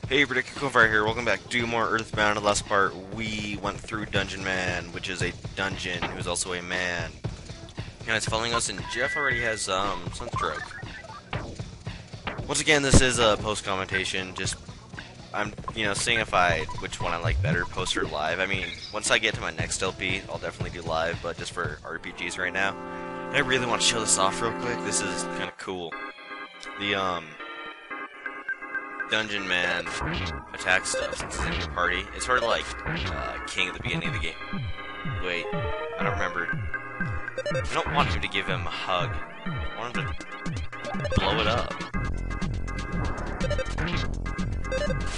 Hey, CuccoOnFire here. Welcome back. Do more EarthBound. In the last part, we went through Dungeon Man, which is a dungeon who's also a man. And it's following us, and Jeff already has sunstroke. Once again, this is a post commentation. Just I'm seeing which one I like better, post or live. I mean, once I get to my next LP, I'll definitely do live, but just for RPGs right now. And I really want to show this off real quick. This is kind of cool. The Dungeon Man attack stuff since it's in your party. It's sort of like King at the beginning of the game. Wait, I don't remember. I don't want him to give him a hug. I want him to blow it up.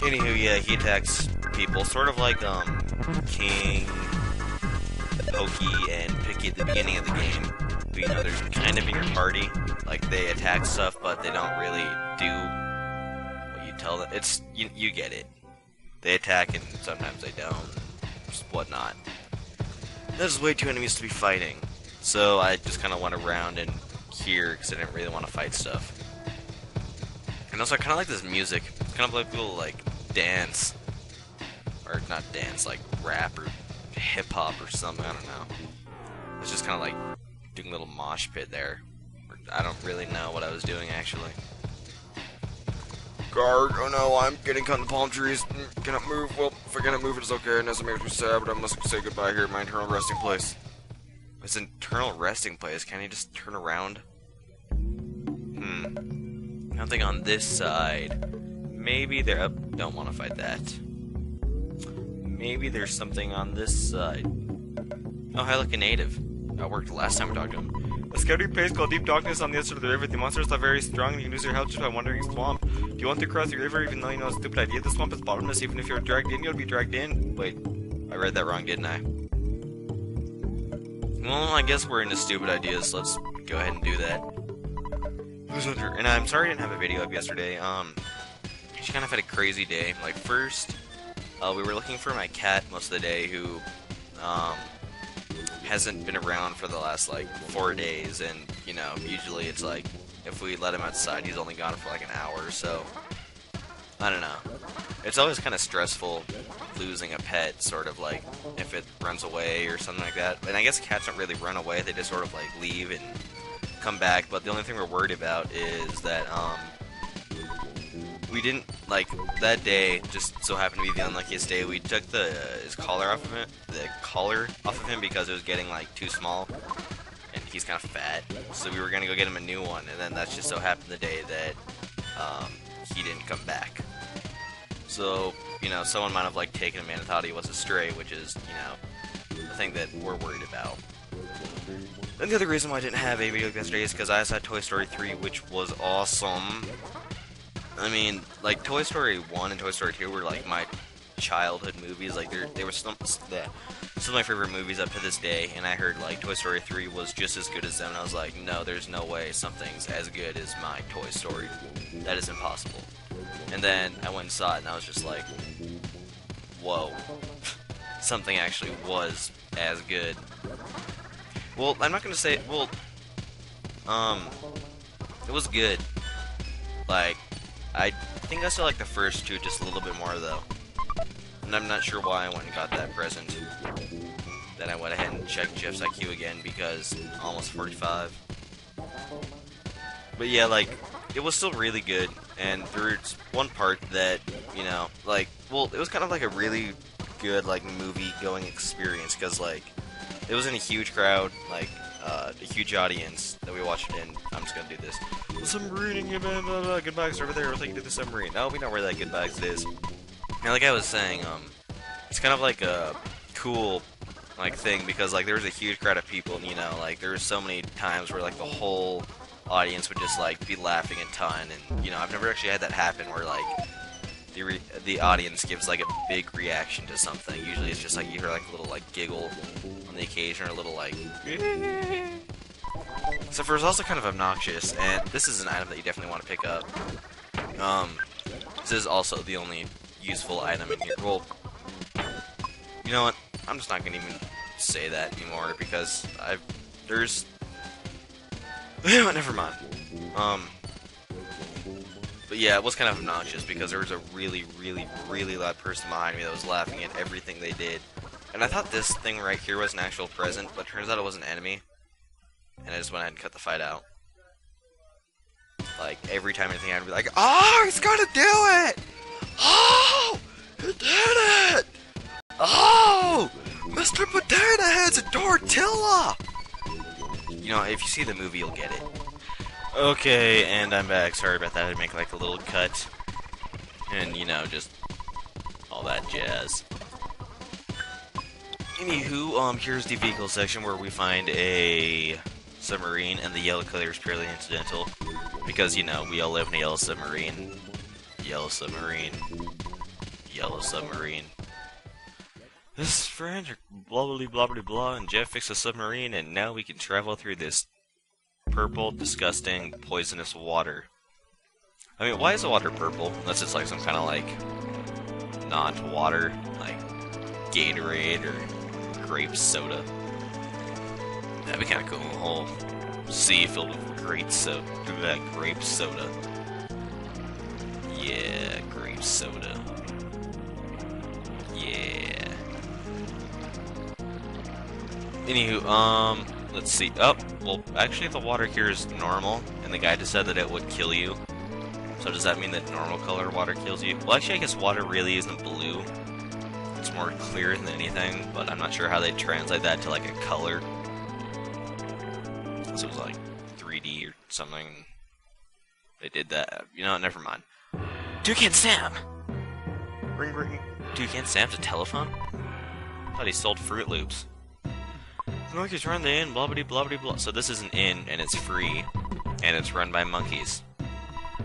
Anywho, yeah, he attacks people, sort of like King, Pokey, and Picky at the beginning of the game. But you know, they're kind of in your party. Like they attack stuff, but they don't really do tell them. It's you get it. They attack and sometimes they don't, just whatnot. There's way too enemies to be fighting, so I just kind of went around and here because I didn't really want to fight stuff. And also I kind of like this music. It's kind of like a little like dance, or not dance, like rap or hip hop or something. I don't know. It's just kind of like doing a little mosh pit there. I don't really know what I was doing actually. Guard, oh no, I'm getting caught in the palm trees. Cannot move. Well, if I cannot move, it is okay. It doesn't make me sad, but I must say goodbye here at my eternal resting place. It's an eternal resting place. Can't he just turn around? Nothing on this side. Maybe there. Oh, don't want to fight that. Maybe there's something on this side. Oh, hi, look, a native. That worked the last time we talked to him. A scouting place called Deep Darkness on the other side of the river. The monsters are very strong and you can lose your health just by wandering the swamp. Do you want to cross the river even though you know it's a stupid idea? The swamp is bottomless. Even if you're dragged in, you'll be dragged in. Wait, I read that wrong, didn't I? Well, I guess we're into stupid ideas, so let's go ahead and do that. And I'm sorry I didn't have a video up yesterday. She kind of had a crazy day. Like, first, we were looking for my cat most of the day who, hasn't been around for the last like 4 days, and you know, usually it's like if we let him outside he's only gone for like an hour or so. I don't know, it's always kind of stressful losing a pet, sort of like if it runs away or something like that. And I guess cats don't really run away, they just sort of like leave and come back. But the only thing we're worried about is that we didn't, like, that day just so happened to be the unluckiest day. We took his collar off of him, because it was getting like too small, and he's kind of fat. So we were gonna go get him a new one, and then that's just so happened the day that he didn't come back. So you know, someone might have like taken him in and thought he was a stray, which is, you know, the thing that we're worried about. And the other reason why I didn't have a video yesterday is because I saw Toy Story 3, which was awesome. I mean, like, Toy Story 1 and Toy Story 2 were, like, my childhood movies. Like, they were some of my favorite movies up to this day, and I heard, like, Toy Story 3 was just as good as them, and I was like, no, there's no way something's as good as my Toy Story. That is impossible. And then I went and saw it, and I was just like, whoa. Something actually was as good. Well, I'm not gonna say, well, it was good. Like, I think I still like the first two just a little bit more, though. And I'm not sure why I went and got that present. Then I went ahead and checked Jeff's IQ again, because almost 45. But yeah, like, it was still really good. And there's one part that, you know, like, well, it was kind of like a really good, like, movie-going experience, because, like, it was in a huge crowd, like, a huge audience that we watched it in. I'm just gonna do this. The submarine, blah, blah, blah, good bags over there. We'll take you to the submarine. No, we know where that good bags is. And like I was saying, it's kind of like a cool, like, thing, because like there was a huge crowd of people, and you know, like there was so many times where like the whole audience would just like be laughing a ton, and you know, I've never actually had that happen where like the audience gives like a big reaction to something. Usually it's just like you hear like a little like giggle on the occasion, or a little like except for it's also kind of obnoxious, and this is an item that you definitely want to pick up. This is also the only useful item in here. Well, you know what? I'm just not gonna even say that anymore, because never mind. But yeah, it was kind of obnoxious because there was a really, really, really loud person behind me that was laughing at everything they did. And I thought this thing right here was an actual present, but it turns out it was an enemy. And I just went ahead and cut the fight out. Like, every time anything happened, I'd be like, oh, he's gonna do it! Oh! He did it! Oh! Mr. Potato Head's a tortilla! You know, if you see the movie, you'll get it. Okay, and I'm back. Sorry about that. I had to make like a little cut. And, you know, just all that jazz. Anywho, here's the vehicle section where we find a submarine, and the yellow color is purely incidental. Because, you know, we all live in a yellow submarine. Yellow submarine. Yellow submarine. This is friend, blah blah blah blah blah, and Jeff fixed a submarine, and now we can travel through this purple, disgusting, poisonous water. I mean, why is the water purple? Unless it's like some kind of like non-water, like Gatorade or grape soda. That'd be kind of cool. A whole sea filled with grape soda. Grape soda. Yeah, grape soda. Yeah. Anywho, let's see. Oh, well, actually the water here is normal, and the guy just said that it would kill you. So does that mean that normal color water kills you? Well, actually, I guess water really isn't blue. It's more clear than anything, but I'm not sure how they translate that to, like, a color. So it was, like, 3D or something. They did that. You know, never mind. Toucan Sam! Ring, ring. Toucan Sam's a telephone? I thought he sold Fruit Loops. Monkeys run the inn, blah blah blah blah blah. So this is an inn, and it's free, and it's run by monkeys.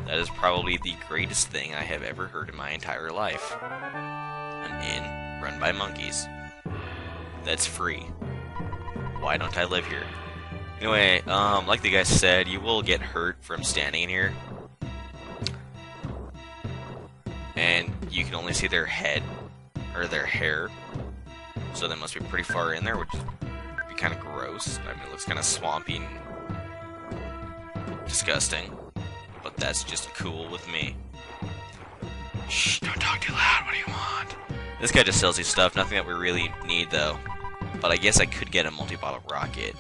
That is probably the greatest thing I have ever heard in my entire life. An inn run by monkeys. That's free. Why don't I live here? Anyway, like the guy said, you will get hurt from standing in here. And you can only see their head, or their hair. So they must be pretty far in there, which is kind of gross. I mean, it looks kind of swampy and disgusting, but that's just cool with me. Shh, don't talk too loud. What do you want? This guy just sells you stuff, nothing that we really need though. But I guess I could get a multi-bottle rocket.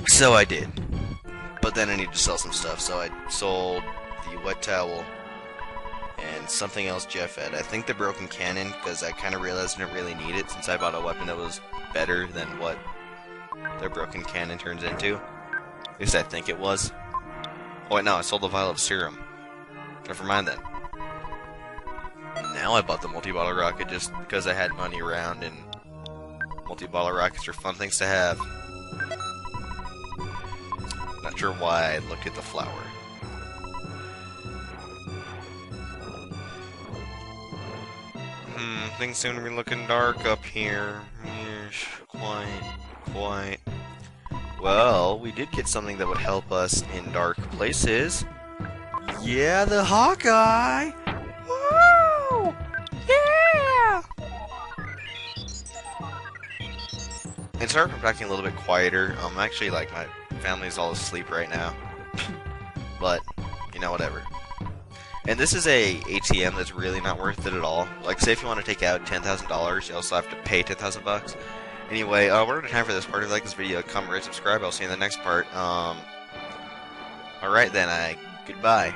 So I did. But then I need to sell some stuff, so I sold the wet towel and something else Jeff had. I think the broken cannon, because I kind of realized I didn't really need it since I bought a weapon that was better than what their broken cannon turns into. At least I think it was. Oh wait, no, I sold the vial of serum. Never mind then. Now I bought the multi-bottle rocket just because I had money around, and multi-bottle rockets are fun things to have. Not sure why I looked at the flower. Things seem to be looking dark up here. Yes, quite. Well, we did get something that would help us in dark places. Yeah, the Hawkeye! Woo! Yeah! And sorry if I'm talking a little bit quieter. Actually, like, my family's all asleep right now. But, you know, whatever. And this is a ATM that's really not worth it at all. Like, say if you want to take out $10,000, you also have to pay 10,000 bucks. Anyway, we're out of time for this part. If you like this video, comment, rate, subscribe. I'll see you in the next part. Alright then, goodbye.